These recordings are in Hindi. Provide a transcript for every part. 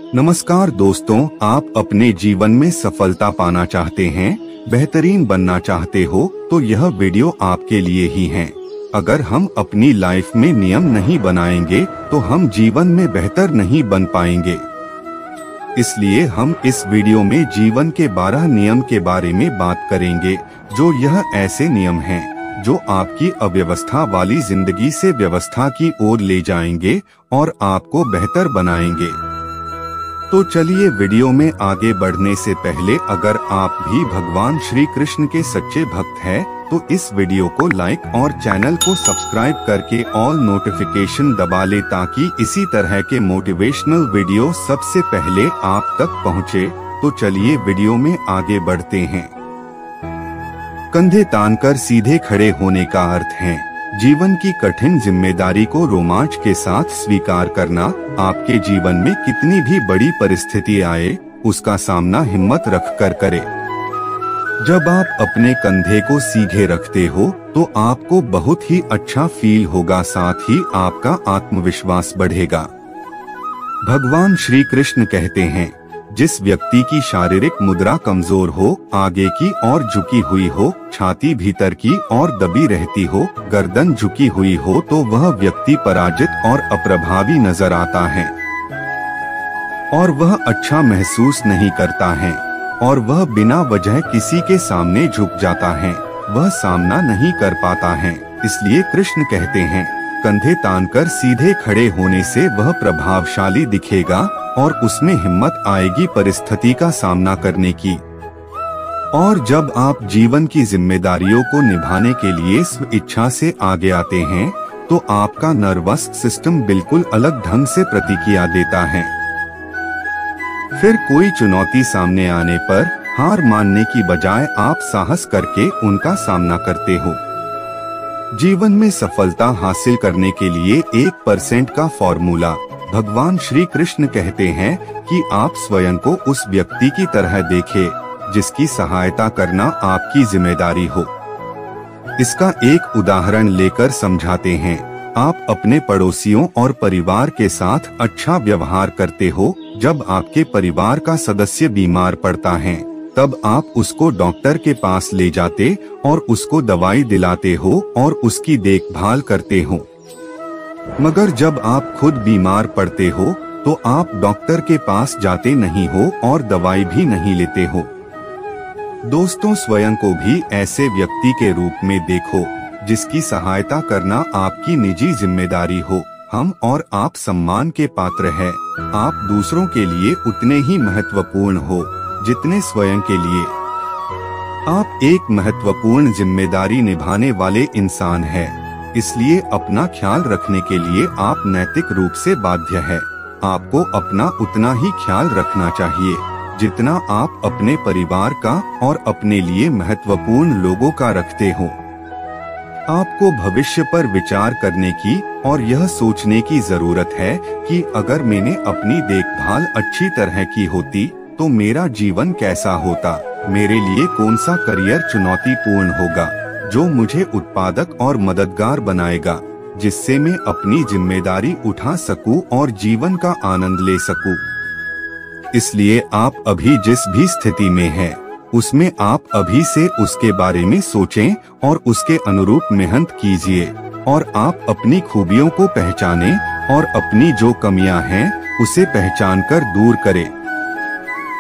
नमस्कार दोस्तों, आप अपने जीवन में सफलता पाना चाहते हैं, बेहतरीन बनना चाहते हो तो यह वीडियो आपके लिए ही है। अगर हम अपनी लाइफ में नियम नहीं बनाएंगे तो हम जीवन में बेहतर नहीं बन पाएंगे। इसलिए हम इस वीडियो में जीवन के 12 नियम के बारे में बात करेंगे, जो यह ऐसे नियम हैं जो आपकी अव्यवस्था वाली जिंदगी से व्यवस्था की ओर ले जाएंगे और आपको बेहतर बनाएंगे। तो चलिए वीडियो में आगे बढ़ने से पहले अगर आप भी भगवान श्री कृष्ण के सच्चे भक्त हैं तो इस वीडियो को लाइक और चैनल को सब्सक्राइब करके ऑल नोटिफिकेशन दबा ले ताकि इसी तरह के मोटिवेशनल वीडियो सबसे पहले आप तक पहुंचे। तो चलिए वीडियो में आगे बढ़ते हैं। कंधे तानकर सीधे खड़े होने का अर्थ है जीवन की कठिन जिम्मेदारी को रोमांच के साथ स्वीकार करना। आपके जीवन में कितनी भी बड़ी परिस्थिति आए उसका सामना हिम्मत रखकर करें। जब आप अपने कंधे को सीधे रखते हो तो आपको बहुत ही अच्छा फील होगा, साथ ही आपका आत्मविश्वास बढ़ेगा। भगवान श्री कृष्ण कहते हैं, जिस व्यक्ति की शारीरिक मुद्रा कमजोर हो, आगे की ओर झुकी हुई हो, छाती भीतर की ओर दबी रहती हो, गर्दन झुकी हुई हो तो वह व्यक्ति पराजित और अप्रभावी नजर आता है और वह अच्छा महसूस नहीं करता है और वह बिना वजह किसी के सामने झुक जाता है, वह सामना नहीं कर पाता है। इसलिए कृष्ण कहते हैं, कंधे तानकर सीधे खड़े होने से वह प्रभावशाली दिखेगा और उसमें हिम्मत आएगी परिस्थिति का सामना करने की। और जब आप जीवन की जिम्मेदारियों को निभाने के लिए स्व इच्छा से आगे आते हैं तो आपका नर्वस सिस्टम बिल्कुल अलग ढंग से प्रतिक्रिया देता है। फिर कोई चुनौती सामने आने पर हार मानने की बजाय आप साहस करके उनका सामना करते हो। जीवन में सफलता हासिल करने के लिए 1% का फॉर्मूला। भगवान श्री कृष्ण कहते हैं कि आप स्वयं को उस व्यक्ति की तरह देखें जिसकी सहायता करना आपकी जिम्मेदारी हो। इसका एक उदाहरण लेकर समझाते हैं। आप अपने पड़ोसियों और परिवार के साथ अच्छा व्यवहार करते हो। जब आपके परिवार का सदस्य बीमार पड़ता है तब आप उसको डॉक्टर के पास ले जाते और उसको दवाई दिलाते हो और उसकी देखभाल करते हो। मगर जब आप खुद बीमार पड़ते हो तो आप डॉक्टर के पास जाते नहीं हो और दवाई भी नहीं लेते हो। दोस्तों, स्वयं को भी ऐसे व्यक्ति के रूप में देखो जिसकी सहायता करना आपकी निजी जिम्मेदारी हो। हम और आप सम्मान के पात्र हैं। आप दूसरों के लिए उतने ही महत्वपूर्ण हो जितने स्वयं के लिए। आप एक महत्वपूर्ण जिम्मेदारी निभाने वाले इंसान हैं। इसलिए अपना ख्याल रखने के लिए आप नैतिक रूप से बाध्य है। आपको अपना उतना ही ख्याल रखना चाहिए जितना आप अपने परिवार का और अपने लिए महत्वपूर्ण लोगों का रखते हो। आपको भविष्य पर विचार करने की और यह सोचने की जरूरत है कि अगर मैंने अपनी देखभाल अच्छी तरह की होती तो मेरा जीवन कैसा होता। मेरे लिए कौन सा करियर चुनौतीपूर्ण होगा जो मुझे उत्पादक और मददगार बनाएगा, जिससे मैं अपनी जिम्मेदारी उठा सकूं और जीवन का आनंद ले सकूं। इसलिए आप अभी जिस भी स्थिति में हैं, उसमें आप अभी से उसके बारे में सोचें और उसके अनुरूप मेहनत कीजिए और आप अपनी खूबियों को पहचानें और अपनी जो कमियां हैं उसे पहचान कर दूर करें।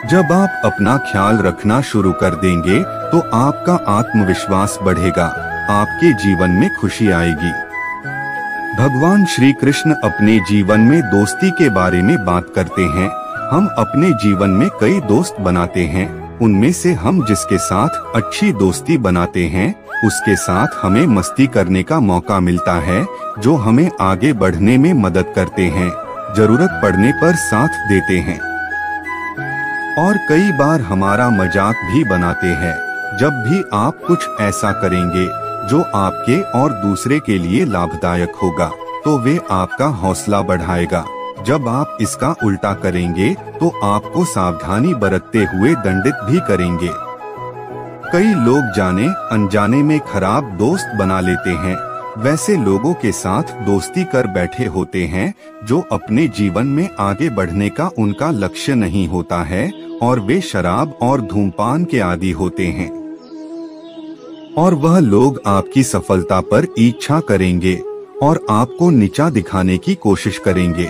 जब आप अपना ख्याल रखना शुरू कर देंगे तो आपका आत्मविश्वास बढ़ेगा, आपके जीवन में खुशी आएगी। भगवान श्री कृष्ण अपने जीवन में दोस्ती के बारे में बात करते हैं। हम अपने जीवन में कई दोस्त बनाते हैं। उनमें से हम जिसके साथ अच्छी दोस्ती बनाते हैं उसके साथ हमें मस्ती करने का मौका मिलता है, जो हमें आगे बढ़ने में मदद करते हैं, जरूरत पड़ने पर साथ देते हैं और कई बार हमारा मजाक भी बनाते हैं। जब भी आप कुछ ऐसा करेंगे जो आपके और दूसरे के लिए लाभदायक होगा तो वे आपका हौसला बढ़ाएगा। जब आप इसका उल्टा करेंगे तो आपको सावधानी बरतते हुए दंडित भी करेंगे। कई लोग जाने अनजाने में खराब दोस्त बना लेते हैं वैसे लोगों के साथ दोस्ती कर बैठे होते हैं जो अपने जीवन में आगे बढ़ने का उनका लक्ष्य नहीं होता है और वे शराब और धूमपान के आदी होते हैं। और वह लोग आपकी सफलता पर ईर्ष्या करेंगे और आपको नीचा दिखाने की कोशिश करेंगे।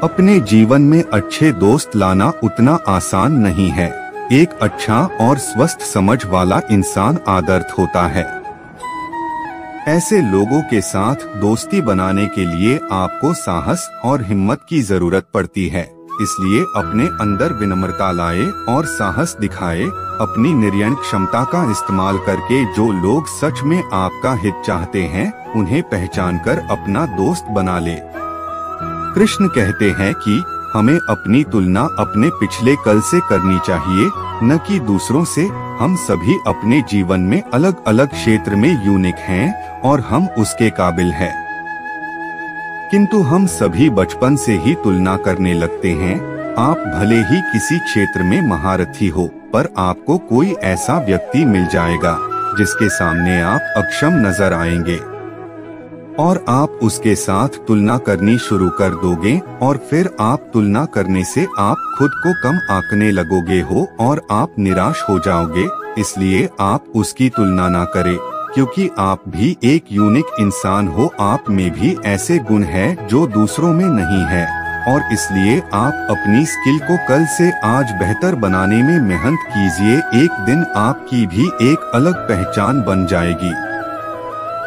अपने जीवन में अच्छे दोस्त लाना उतना आसान नहीं है। एक अच्छा और स्वस्थ समझ वाला इंसान आदर्श होता है। ऐसे लोगों के साथ दोस्ती बनाने के लिए आपको साहस और हिम्मत की जरूरत पड़ती है। इसलिए अपने अंदर विनम्रता लाए और साहस दिखाए। अपनी निर्णय क्षमता का इस्तेमाल करके जो लोग सच में आपका हित चाहते हैं उन्हें पहचान कर अपना दोस्त बना ले। कृष्ण कहते हैं कि हमें अपनी तुलना अपने पिछले कल से करनी चाहिए, न कि दूसरों से। हम सभी अपने जीवन में अलग अलग क्षेत्र में यूनिक हैं और हम उसके काबिल हैं। किंतु हम सभी बचपन से ही तुलना करने लगते हैं। आप भले ही किसी क्षेत्र में महारथी हो, पर आपको कोई ऐसा व्यक्ति मिल जाएगा जिसके सामने आप अक्षम नजर आएंगे और आप उसके साथ तुलना करनी शुरू कर दोगे और फिर आप तुलना करने से आप खुद को कम आंकने लगोगे हो और आप निराश हो जाओगे। इसलिए आप उसकी तुलना ना करें, क्योंकि आप भी एक यूनिक इंसान हो। आप में भी ऐसे गुण हैं जो दूसरों में नहीं है और इसलिए आप अपनी स्किल को कल से आज बेहतर बनाने में मेहनत कीजिए। एक दिन आपकी भी एक अलग पहचान बन जाएगी।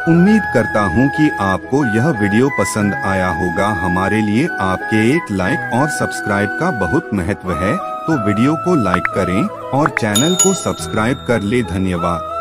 उम्मीद करता हूं कि आपको यह वीडियो पसंद आया होगा। हमारे लिए आपके एक लाइक और सब्सक्राइब का बहुत महत्व है, तो वीडियो को लाइक करें और चैनल को सब्सक्राइब कर ले। धन्यवाद।